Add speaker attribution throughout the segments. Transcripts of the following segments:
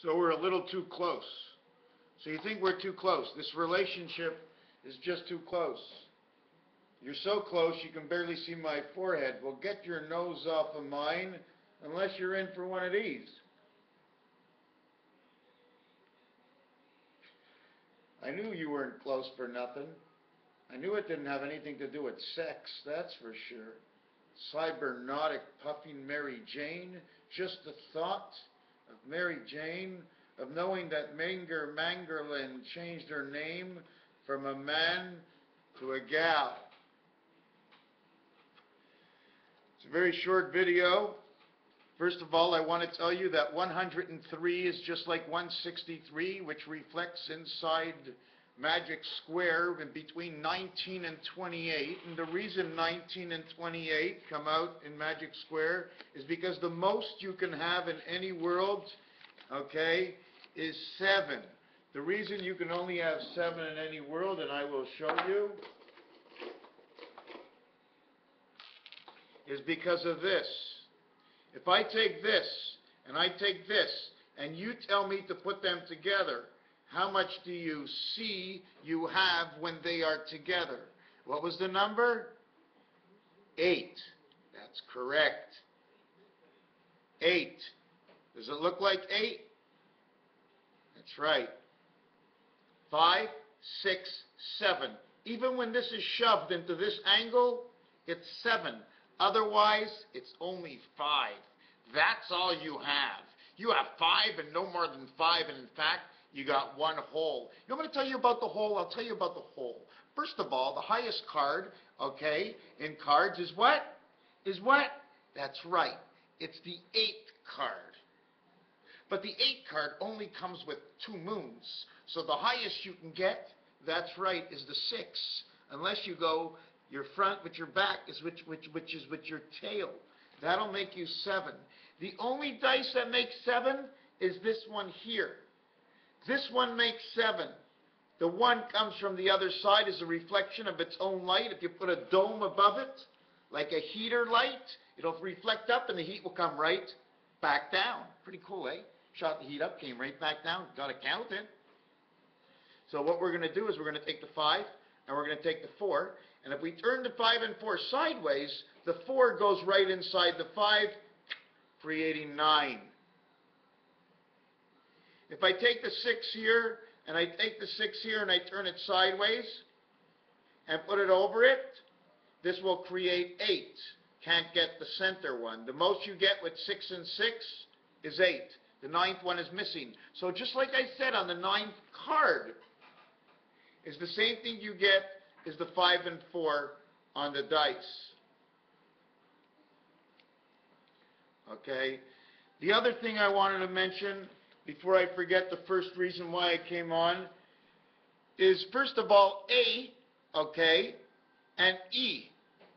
Speaker 1: So we're a little too close. So you think we're too close. This relationship is just too close. You're so close you can barely see my forehead. Well, get your nose off of mine unless you're in for one of these. I knew you weren't close for nothing. I knew it didn't have anything to do with sex, that's for sure. Cybernetic puffing Mary Jane, just the thought of Mary Jane, of knowing that Mangerlin changed her name from a man to a gal. It's a very short video. First of all, I want to tell you that 103 is just like 163, which reflects inside magic square in between 19 and 28. And the reason 19 and 28 come out in magic square is because the most you can have in any world, okay, is 7. The reason you can only have 7 in any world, and I will show you, is because of this. If I take this, and I take this, and you tell me to put them together, how much do you see you have when they are together? What was the number? 8. That's correct. 8. Does it look like 8? That's right. 5, 6, 7. Even when this is shoved into this angle, it's 7. Otherwise, it's only 5. That's all you have. You have 5 and no more than 5, and in fact, you got one hole. You want me to tell you about the hole? I'll tell you about the hole. First of all, the highest card, okay, in cards is what? Is what? That's right. It's the 8th card. But the 8th card only comes with 2 moons. So the highest you can get, that's right, is the 6. Unless you go your front with your back, which is with your tail. That'll make you 7. The only dice that makes 7 is this one here. This one makes 7. The 1 comes from the other side as a reflection of its own light. If you put a dome above it, like a heater light, it'll reflect up and the heat will come right back down. Pretty cool, eh? Shot the heat up, came right back down. Got to count it. So what we're going to do is we're going to take the 5 and we're going to take the 4. And if we turn the 5 and 4 sideways, the 4 goes right inside the 5, creating 9. If I take the 6 here, and I take the 6 here and I turn it sideways and put it over it, this will create 8. Can't get the center one. The most you get with 6 and 6 is 8. The 9th one is missing. So just like I said on the 9th card, is the same thing you get is the 5 and 4 on the dice. Okay. The other thing I wanted to mention before I forget the first reason why I came on is, first of all, A, okay, and E.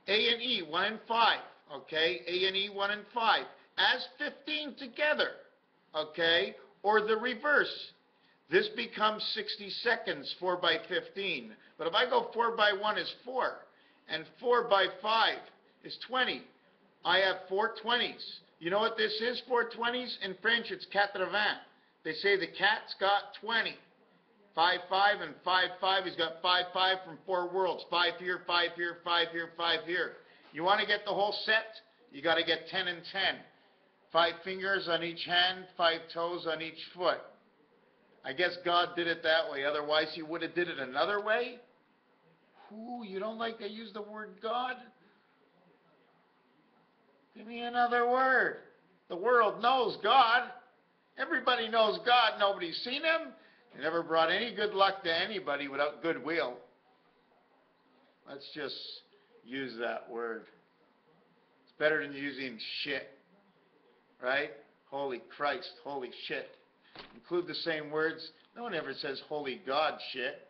Speaker 1: A and E, 1 and 5, okay, A and E, 1 and 5, as 15 together, okay, or the reverse. This becomes 60 seconds, 4 by 15. But if I go 4 by 1 is 4, and 4 by 5 is 20, I have 4 20s. You know what this is, 4 20s? In French, it's 80. They say the cat's got 20. 5 5 and 5 5. He's got 5 5 from 4 worlds. 5 here, 5 here, 5 here, 5 here. You want to get the whole set? You got to get 10 and 10. 5 fingers on each hand, 5 toes on each foot. I guess God did it that way. Otherwise, He would have did it another way. Ooh, you don't like I use the word God? Give me another word. The world knows God. Everybody knows God. Nobody's seen Him. He never brought any good luck to anybody without goodwill. Let's just use that word. It's better than using shit. Right? Holy Christ, holy shit. Include the same words. No one ever says holy God shit.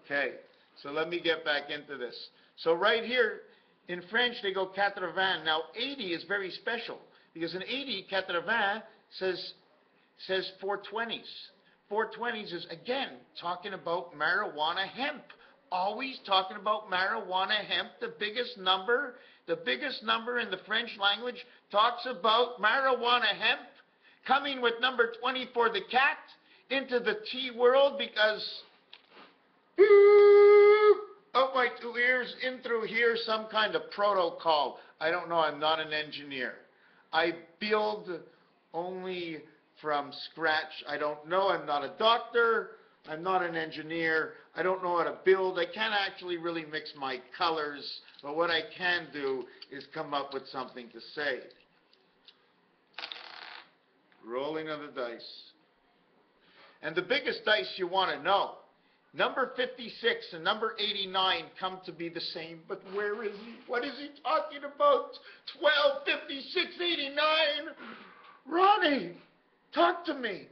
Speaker 1: Okay, so let me get back into this. So right here, in French, they go 80. Now, 80 is very special, because in 80, 80 says 420s. 420s is, again, talking about marijuana hemp. Always talking about marijuana hemp. The biggest number in the French language talks about marijuana hemp. coming with number 20 for the cat into the T world because out my two ears, in through here, some kind of protocol. I don't know, I'm not an engineer. I build only from scratch. I don't know, I'm not a doctor, I'm not an engineer, I don't know how to build. I can't actually really mix my colors, but what I can do is come up with something to say. Rolling of the dice. And the biggest dice you want to know, number 56 and number 89 come to be the same, but where is he? What is he talking about? 12, 56, 89? Ronnie, talk to me.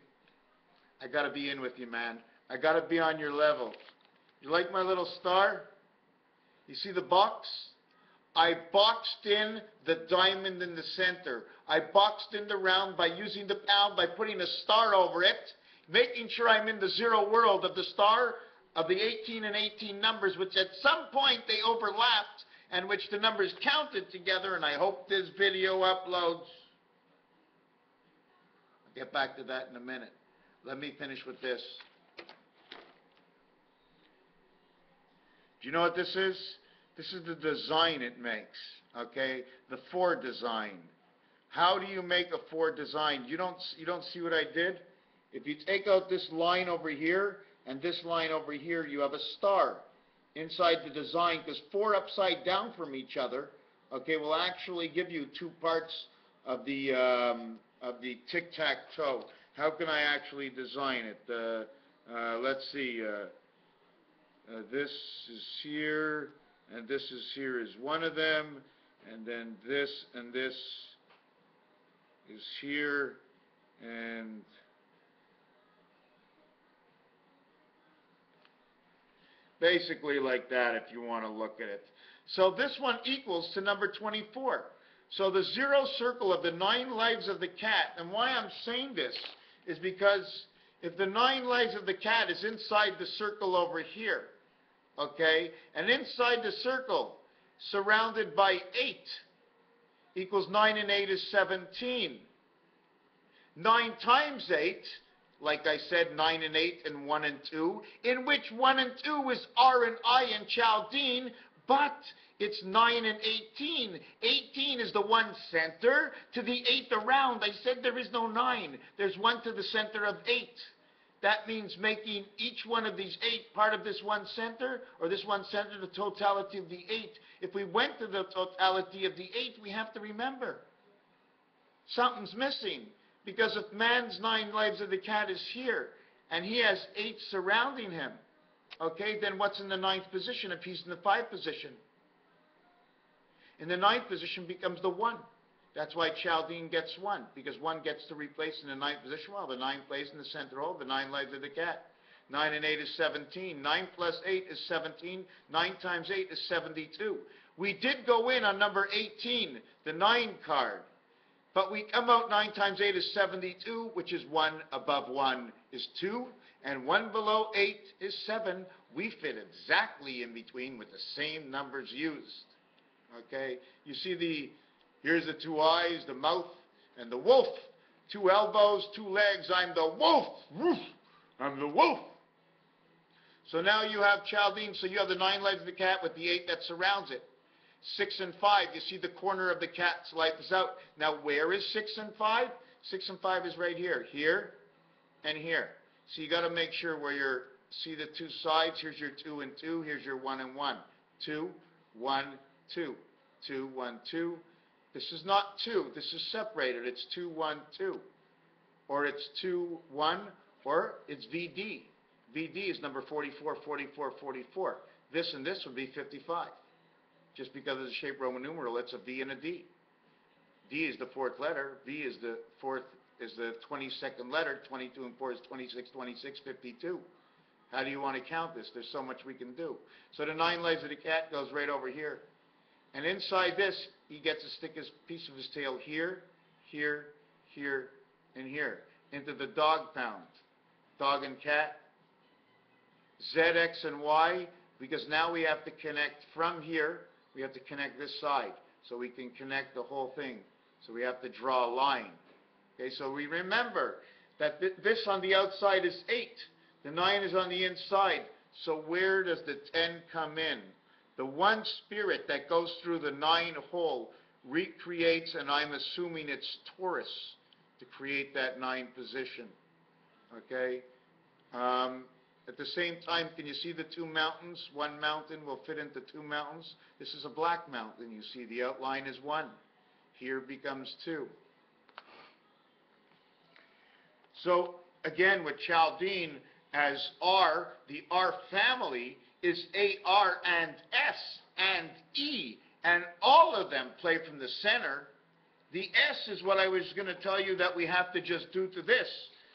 Speaker 1: I got to be in with you, man. I got to be on your level. You like my little star? You see the box? I boxed in the diamond in the center. I boxed in the round by using the pound, by putting a star over it, making sure I'm in the zero world of the star, of the 18 and 18 numbers, which at some point they overlapped, and which the numbers counted together, and I hope this video uploads. I'll get back to that in a minute. Let me finish with this. Do you know what this is? This is the design it makes, okay? The for design. How do you make a for design? You don't see what I did? If you take out this line over here and this line over here, you have a star inside the design, because four upside down from each other, okay, will actually give you two parts of the tic-tac-toe. How can I actually design it? Let's see. This is here, and this is here is one of them, and then this and this is here, and basically like that if you want to look at it. So this one equals to number 24. So the zero circle of the 9 lives of the cat, and why I'm saying this is because if the 9 lives of the cat is inside the circle over here, okay, and inside the circle, surrounded by 8, equals 9 and 8 is 17. 9 times 8, like I said, 9 and 8 and 1 and 2, in which 1 and 2 is R and I in Chaldean, but it's 9 and 18. 18 is the one center to the 8 around. I said there is no 9. There's 1 to the center of 8. That means making each one of these 8 part of this one center, or this one center the totality of the 8. If we went to the totality of the 8, we have to remember something's missing. Because if man's 9 lives of the cat is here, and he has 8 surrounding him, okay, then what's in the 9th position if he's in the 5th position? In the 9th position becomes the 1. That's why Chaldean gets 1, because 1 gets to replace in the 9th position, while the 9 plays in the center hole, the 9 lives of the cat. 9 and 8 is 17. 9 plus 8 is 17. 9 times 8 is 72. We did go in on number 18, the 9 card. But we come out 9 times 8 is 72, which is 1 above 1 is 2, and 1 below 8 is 7. We fit exactly in between with the same numbers used. Okay? You see here's the 2 eyes, the mouth, and the wolf. 2 elbows, 2 legs, I'm the wolf. Woof. I'm the wolf. So now you have Chaldean, so you have the 9 legs of the cat with the 8 that surrounds it. 6 and 5, you see the corner of the cat's life is out. Now where is 6 and 5? 6 and 5 is right here, here, and here. So you got to make sure where you're, see the 2 sides, here's your 2 and 2, here's your 1 and 1. 2, 1, 2, 2, 1, 2. This is not 2, this is separated, it's 2, 1, 2. Or it's 2, 1, or it's VD. VD is number 44, 44, 44. This and this would be 55. Just because of the shape Roman numeral, it's a V and a D. D is the 4th letter. V is the 22nd letter. 22 and 4 is 26, 26, 52. How do you want to count this? There's so much we can do. So the 9 legs of the cat goes right over here. And inside this, he gets to stick his piece of his tail here, here, here, and here, into the dog pound. Dog and cat. Z, X, and Y, because now we have to connect from here. We have to connect this side, so we can connect the whole thing. So we have to draw a line. Okay, so we remember that this on the outside is 8. The 9 is on the inside. So where does the 10 come in? The one spirit that goes through the 9 hole recreates, and I'm assuming it's Taurus to create that 9 position. Okay? At the same time, can you see the 2 mountains? One mountain will fit into 2 mountains. This is a black mountain. You see the outline is 1. Here becomes 2. So, again, with Chaldean, as R, the R family is AR and S and E, and all of them play from the center. The S is what I was going to tell you that we have to just do to this.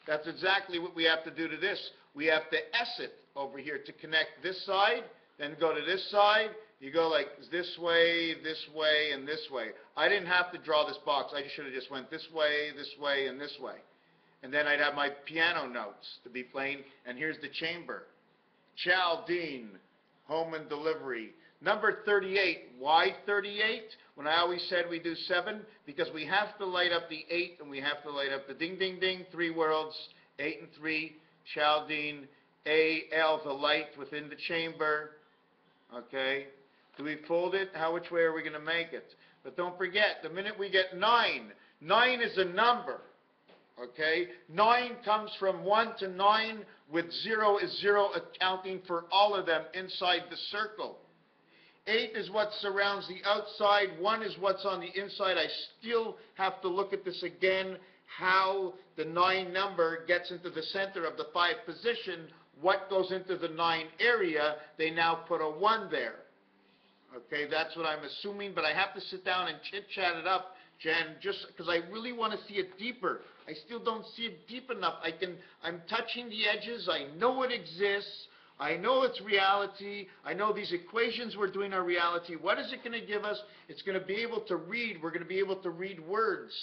Speaker 1: That's exactly what we have to do to this. We have to S it over here to connect this side, then go to this side. You go like this way, and this way. I didn't have to draw this box. I should have just went this way, and this way. And then I'd have my piano notes to be playing, and here's the chamber. Chaldean, home and delivery. Number 38. Why 38? When I always said we do 7, because we have to light up the 8, and we have to light up the ding, ding, ding, 3 worlds, 8 and 3, Chaldean, A-L, the light within the chamber. Okay? Do we fold it? Which way are we going to make it? But don't forget, the minute we get 9, 9 is a number. Okay? 9 comes from 1 to 9, with 0 is 0, accounting for all of them inside the circle. 8 is what surrounds the outside. 1 is what's on the inside. I still have to look at this again, how the 9 number gets into the center of the 5 position. What goes into the 9 area? They now put a 1 there. Okay, that's what I'm assuming, but I have to sit down and chit-chat it up, Jen, just because I really want to see it deeper. I still don't see it deep enough. I'm touching the edges. I know it exists. I know it's reality. I know these equations we're doing are reality. What is it going to give us? It's going to be able to read. We're going to be able to read words.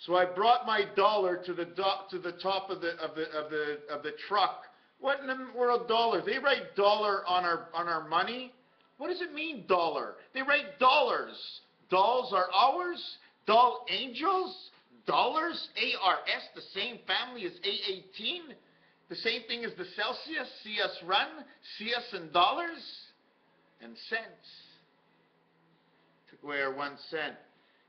Speaker 1: So I brought my dollar to the top of the truck. What in the world dollar? They write dollar on our money. What does it mean, dollar? They write dollars. Dolls are ours. Doll angels. Dollars. ARS, the same family as A18. The same thing as the Celsius. See us run. See us in dollars and cents. Took away our 1 cent.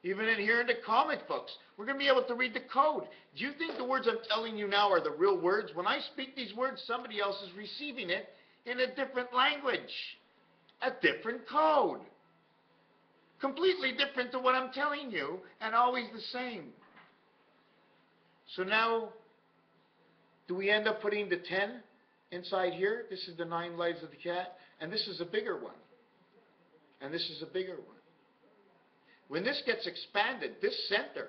Speaker 1: Even in here in the comic books, we're going to be able to read the code. Do you think the words I'm telling you now are the real words? When I speak these words, somebody else is receiving it in a different language, a different code. Completely different to what I'm telling you, and always the same. So now, do we end up putting the 10 inside here? This is the 9 lives of the cat, and this is a bigger one. And this is a bigger one. When this gets expanded, this center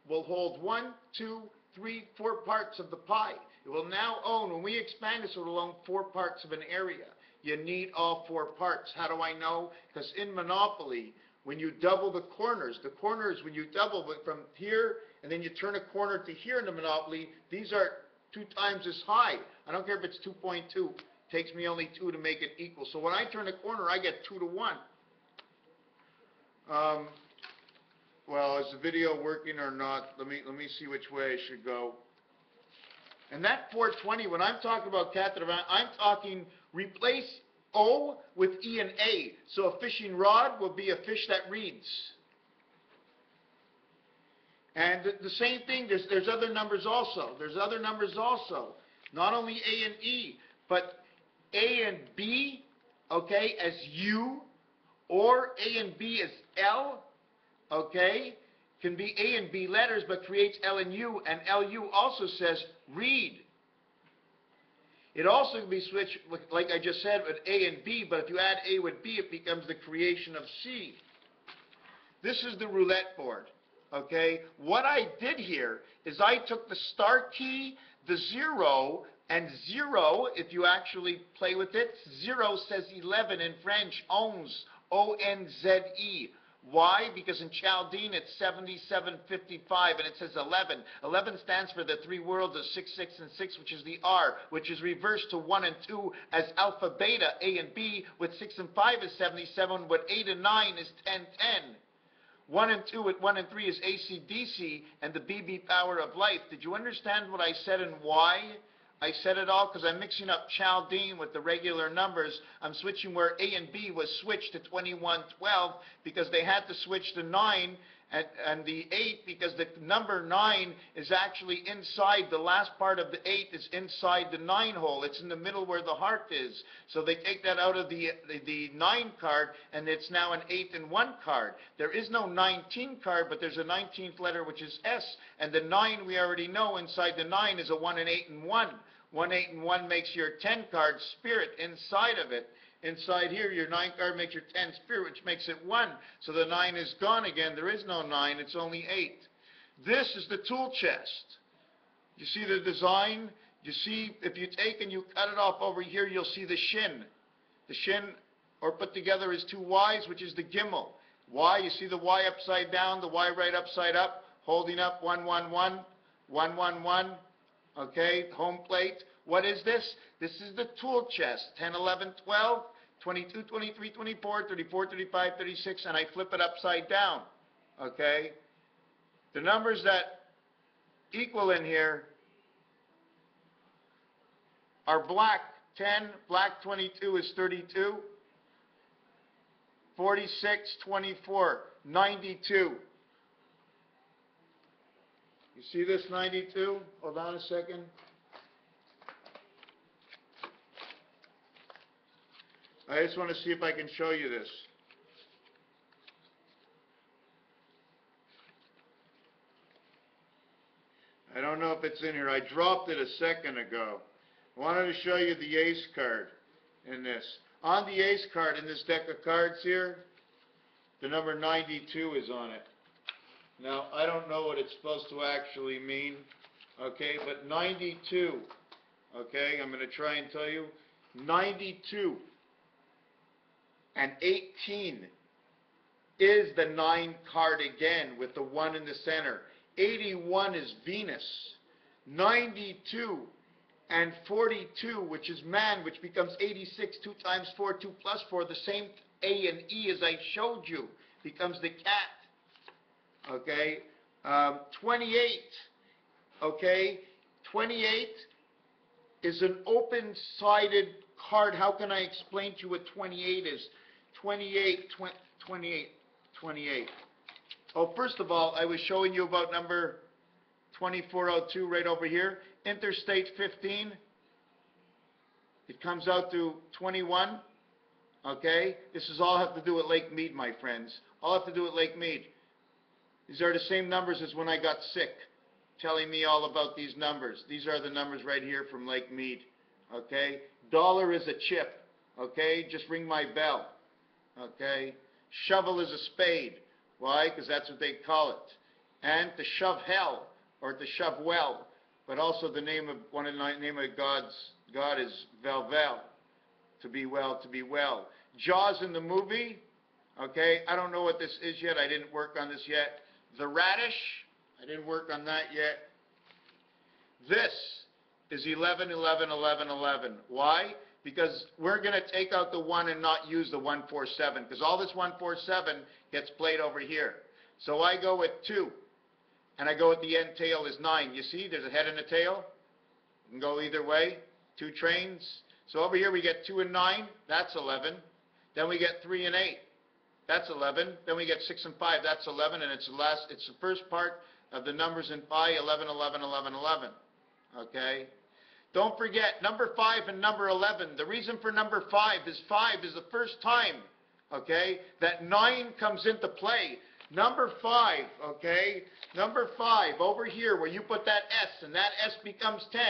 Speaker 1: will hold 1, 2, 3, 4 parts of the pie. It will now own, when we expand this, it will own 4 parts of an area. You need all 4 parts. How do I know? Because in Monopoly, when you double the corners, when you double it from here, and then you turn a corner to here in the Monopoly, these are 2 times as high. I don't care if it's 2.2. It takes me only 2 to make it equal. So when I turn a corner, I get 2 to 1. Well, is the video working or not? Let me see which way I should go. And that 420, when I'm talking about cat, I'm talking replace O with E and A. So a fishing rod will be a fish that reads. And the same thing, there's other numbers also. There's other numbers also. Not only A and E, but A and B, okay, as U, or A and B as L, okay, can be A and B letters, but creates L and U also says read. It also can be switched, like I just said, with A and B, but if you add A with B, it becomes the creation of C. This is the roulette board, okay? What I did here is I took the start key, the 0, and 0, if you actually play with it, 0 says 11 in French, onze, O-N-Z-E. Why? Because in Chaldean it's 7755 and it says 11. 11 stands for the 3 worlds of 6, 6, and 6, which is the R, which is reversed to 1 and 2 as alpha, beta, A and B, with 6 and 5 is 77, with 8 and 9 is 10, 10. 1 and 2 with 1 and 3 is AC/DC and the BB power of life. Did you understand what I said and why I said it all? Because I'm mixing up Chaldean with the regular numbers. I'm switching where A and B was switched to 2112 because they had to switch to 9 and the 8 because the number 9 is actually inside. The last part of the 8 is inside the 9 hole. It's in the middle where the heart is. So they take that out of the 9 card, and it's now an 8 and 1 card. There is no 19 card, but there's a 19th letter, which is S. And the 9, we already know, inside the 9 is a 1 and 8 and 1. 1, 8, and 1 makes your 10 card spirit inside of it. Inside here, your 9 card makes your 10 spirit, which makes it 1. So the 9 is gone again. There is no 9. It's only 8. This is the tool chest. You see the design? You see, if you take and you cut it off over here, you'll see the shin. The shin, or put together, is 2 Y's, which is the gimel. Y, you see the Y upside down, the Y right upside up, holding up 1, 1, 1, 1, 1, 1. Okay, home plate. What is this? This is the tool chest. 10, 11, 12, 22, 23, 24, 34, 35, 36, and I flip it upside down. Okay? The numbers that equal in here are black 10, black 22 is 32, 46, 24, 92. You see this 92? Hold on a second. I just want to see if I can show you this. I don't know if it's in here. I dropped it a second ago. I wanted to show you the ace card in this. On the ace card in this deck of cards here, the number 92 is on it. Now, I don't know what it's supposed to actually mean, okay, but 92, okay, I'm going to try and tell you, 92 and 18 is the 9 card again with the 1 in the center. 81 is Venus. 92 and 42, which is man, which becomes 86, 2 times 4, 2 plus 4, the same A and E as I showed you, becomes the cat. Okay, 28, okay, 28 is an open-sided card. How can I explain to you what 28 is? 28. Oh, first of all, I was showing you about number 2402 right over here. Interstate 15, it comes out to 21, okay? This is all have to do with Lake Mead, my friends. All have to do with Lake Mead. These are the same numbers as when I got sick, telling me all about these numbers. These are the numbers right here from Lake Mead, okay? Dollar is a chip, okay? Just ring my bell, okay? Shovel is a spade. Why? Because that's what they call it. And to shove hell, or to shove well, but also the name of, one of the name of God is Velvel, to be well, to be well. Jaws in the movie, okay? I don't know what this is yet. I didn't work on this yet. The radish, I didn't work on that yet. This is 11, 11, 11, 11. Why? Because we're going to take out the 1 and not use the 147, because all this 147 gets played over here. So I go with 2, and I go with the end tail is 9. You see, there's a head and a tail. You can go either way. 2 trains. So over here we get 2 and 9. That's 11. Then we get 3 and 8. That's 11. Then we get 6 and 5. That's 11, and it's the first part of the numbers in pi, 11, 11, 11, 11. Okay? Don't forget, number 5 and number 11. The reason for number 5 is the first time, okay, that 9 comes into play. Number 5, okay, number 5 over here where you put that S, and that S becomes 10.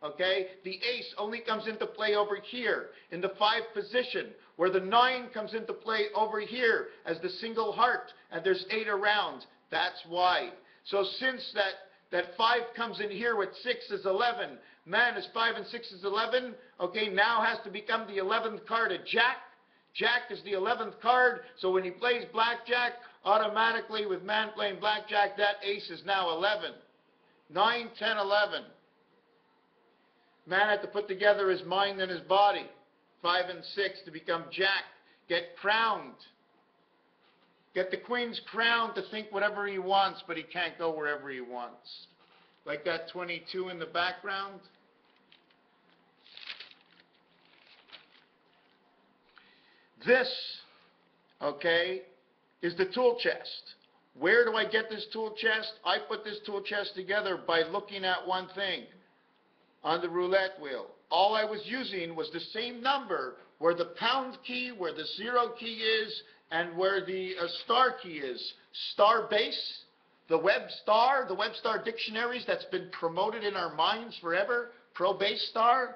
Speaker 1: Okay, the ace only comes into play over here in the 5 position, where the 9 comes into play over here as the single heart, and there's 8 around. That's why. So since that 5 comes in here with 6 is 11, man is 5 and 6 is 11, okay, now has to become the 11th card a jack. Jack is the 11th card, so when he plays blackjack, automatically with man playing blackjack, that ace is now 11. 9, 10, 11. Man had to put together his mind and his body. 5 and 6 to become jack. Get crowned. Get the queen's crown to think whatever he wants, but he can't go wherever he wants. Like that 22 in the background. This, okay, is the tool chest. Where do I get this tool chest? I put this tool chest together by looking at one thing on the roulette wheel. All I was using was the same number where the pound key, where the 0 key is, and where the star key is. Star base, the Web star dictionaries that's been promoted in our minds forever. Pro base star.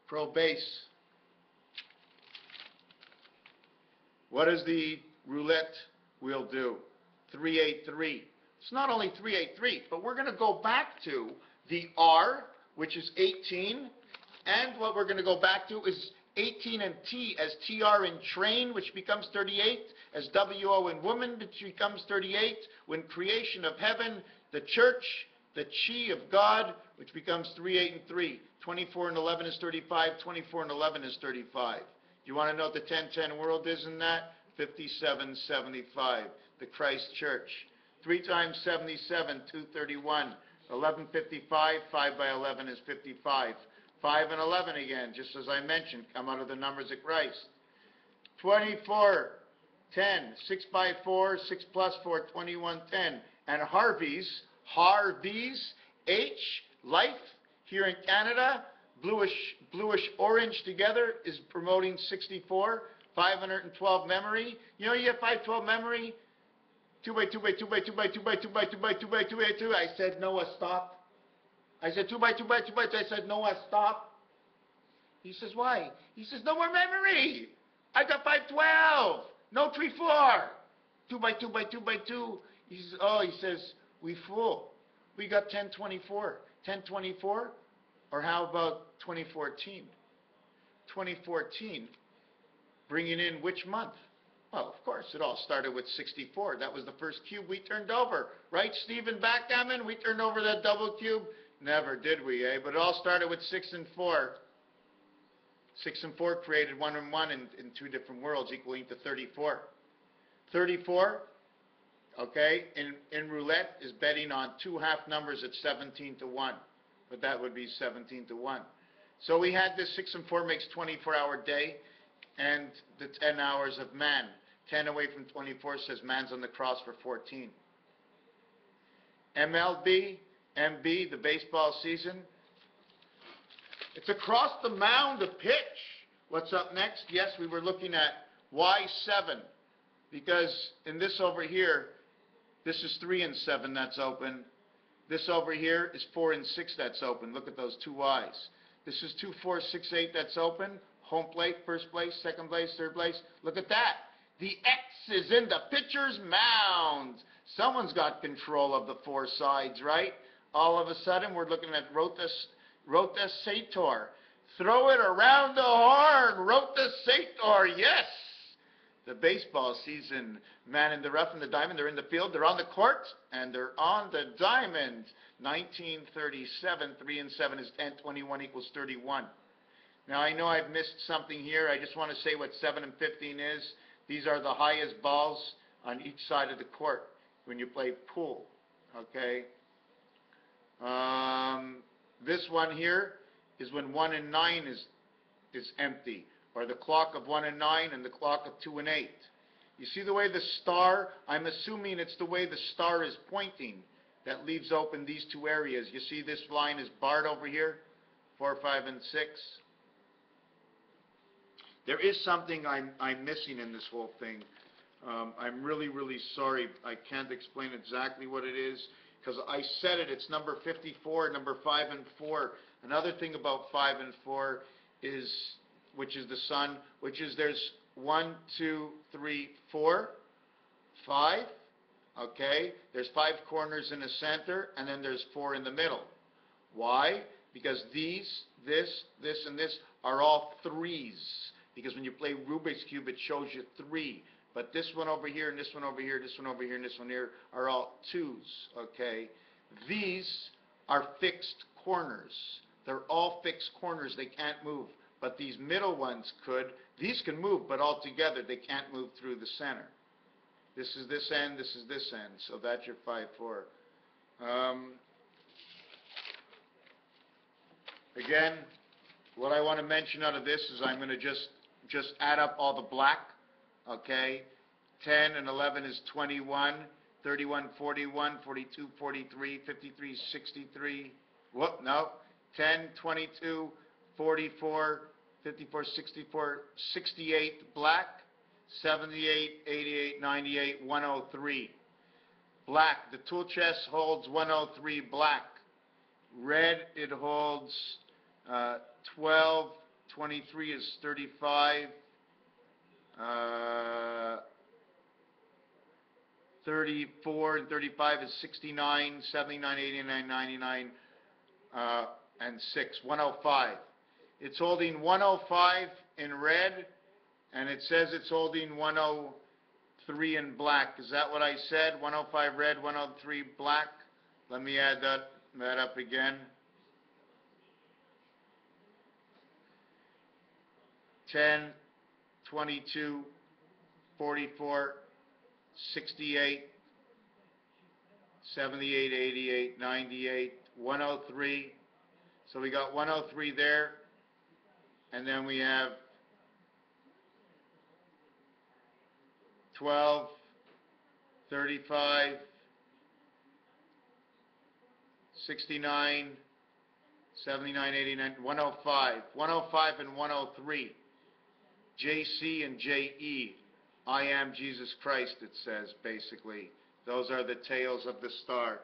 Speaker 1: Pro base. What does the roulette wheel do? 383. It's not only 383, but we're going to go back to the R, which is 18, and what we're going to go back to is 18 and T as TR in train, which becomes 38, as WO in woman, which becomes 38, when creation of heaven, the church, the chi of God, which becomes 3, 8, and 3. 24 and 11 is 35, 24 and 11 is 35. You want to know what the 10-10 world is in that? 5775, the Christ Church. 3 times 77, 231. 1155, 5 by 11 is 55. 5 and 11 again, just as I mentioned, come out of the numbers of Christ. 24, 10, 6 by 4, 6 plus 4, 21, 10. And Harvey's, H, life, here in Canada, bluish orange together is promoting 64, 512 memory. You know you have 512 memory? 2 by 2 by 2 by 2 by 2 by 2 by 2 by 2 by 2 by 2. I said, Noah, stop. I said, 2 by 2 by 2 by 2. I said, Noah, stop. He says, why? He says, no more memory. I got 512. No 3, 4. 2 by 2 by 2 by 2. He says, oh, he says, we fool. We got 1024. 1024? Or how about 2014? 2014, bringing in which month? Well, of course, it all started with 64. That was the first cube we turned over. Right, Stephen Backgammon? We turned over that double cube? Never did we, eh? But it all started with 6 and 4. 6 and 4 created 1 and 1 in 2 different worlds, equaling to 34. 34, okay, in roulette is betting on 2 half numbers at 17 to 1. But that would be 17 to 1. So we had this 6 and 4 makes 24-hour day, and the 10 hours of man. 10 away from 24 says man's on the cross for 14. MLB, MB, the baseball season. It's across the mound, a pitch. What's up next? Yes, we were looking at Y7, because in this over here, this is 3 and 7 that's open. This over here is 4 and 6 that's open. Look at those 2 Y's. This is 2, 4, 6, 8 that's open. Home plate, first place, second place, third place. Look at that. The X is in the pitcher's mound. Someone's got control of the 4 sides, right? All of a sudden, we're looking at Rota Sator. Throw it around the horn. Rota Sator, yes. The baseball season, man in the rough and the diamond, they're in the field, they're on the court, and they're on the diamond. 1937, 3 and 7 is 10, 21 equals 31. Now, I know I've missed something here. I just want to say what 7 and 15 is. These are the highest balls on each side of the court when you play pool, okay? This one here is when 1 and 9 is empty, or the clock of 1 and 9 and the clock of 2 and 8. You see the way the star, I'm assuming it's the way the star is pointing that leaves open these 2 areas. You see this line is barred over here, 4, 5, and 6. There is something I'm missing in this whole thing. I'm really, really sorry. I can't explain exactly what it is, because I said it. It's number 54, number 5 and 4. Another thing about 5 and 4 is, which is the sun, which is there's 1, 2, 3, 4, 5. Okay? There's 5 corners in the center, and then there's 4 in the middle. Why? Because these, this, and this are all 3s. Because when you play Rubik's Cube, it shows you 3. But this one over here, and this one over here, this one over here, and this one here are all 2s, okay? These are fixed corners. They're all fixed corners. They can't move. but these middle ones could. These can move, but altogether they can't move through the center. This is this end, this is this end, so that's your 5, 4. Again, what I want to mention out of this is I'm going to just add up all the black, okay? 10 and 11 is 21, 31, 41, 42, 43, 53, 63, whoop, no, 10, 22, 44, 54, 64, 68 black, 78, 88, 98, 103. Black, the tool chest holds 103 black. Red, it holds 12, 23 is 35, 34 and 35 is 69, 79, 89, 99, and 6, 105. It's holding 105 in red, and it says it's holding 103 in black. Is that what I said? 105 red, 103 black? Let me add that up again. 10, 22, 44, 68, 78, 88, 98, 103. So we got 103 there. And then we have 12, 35, 69, 79, 89, 105. 105 and 103. JC and JE. I am Jesus Christ, it says, basically. Those are the tails of the star.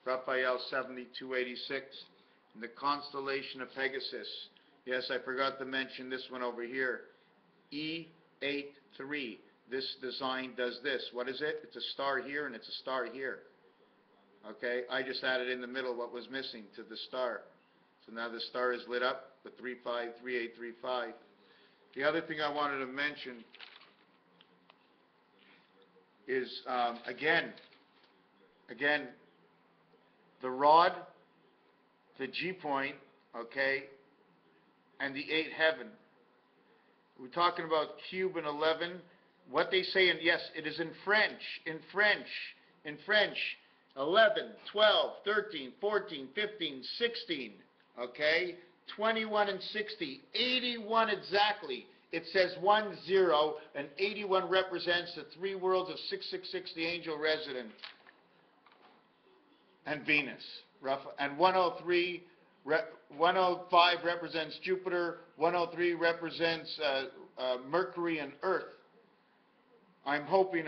Speaker 1: Raphael 7286. In the constellation of Pegasus. Yes, I forgot to mention this one over here. E83. This design does this. What is it? It's a star here and it's a star here. Okay, I just added in the middle what was missing to the star. So now the star is lit up with 353835. The other thing I wanted to mention is, again, the rod, the G point, okay, and the 8 heaven. We're talking about cube and 11. What they say, and yes, it is in French, in French, 11, 12, 13, 14, 15, 16, okay, 21 and 60, 81 exactly. It says 10, and 81 represents the 3 worlds of 666, the angel resident, and Venus. And 103, 105 represents Jupiter, 103 represents Mercury and Earth. I'm hoping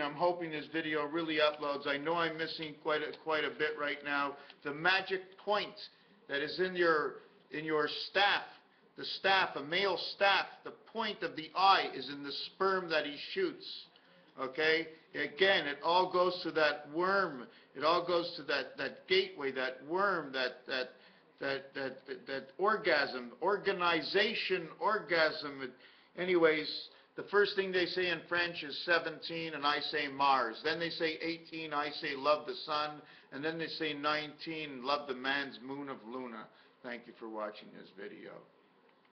Speaker 1: this video really uploads. I know I'm missing quite a bit right now. The magic point that is in your staff, the staff, a male staff, the point of the eye is in the sperm that he shoots. Okay? Again, it all goes to that worm. It all goes to that gateway, that worm, that orgasm, organization, orgasm. Anyways, the first thing they say in French is 17, and I say Mars. Then they say 18, I say love the sun. And then they say 19, love the man's moon of Luna. Thank you for watching this video.